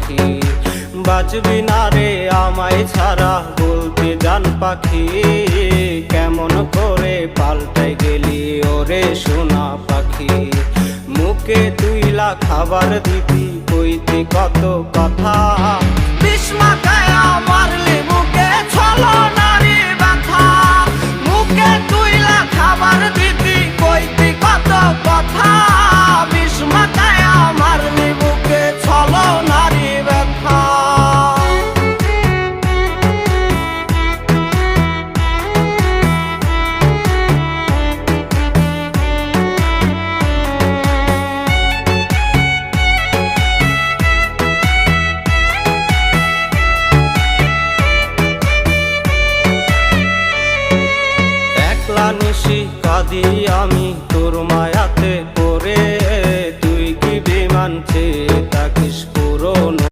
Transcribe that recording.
পাখি। বাঁচবি না রে আমায় ছাড়া বলতে জান পাখি, কেমন করে পাল্টে গেলি ওরে সোনা পাখি। মুখে তুইলা খাবার দিবি কইতি কত কথা, বিষ মাখায় মারলি মুখে ছলনারি ব্যথা। মুখে তুইলা খাবার দিবি কইতি কত কথা, বিষ মাখায় মারলি মুখে ছলনারি ব্যথা। নিশি কাঁদি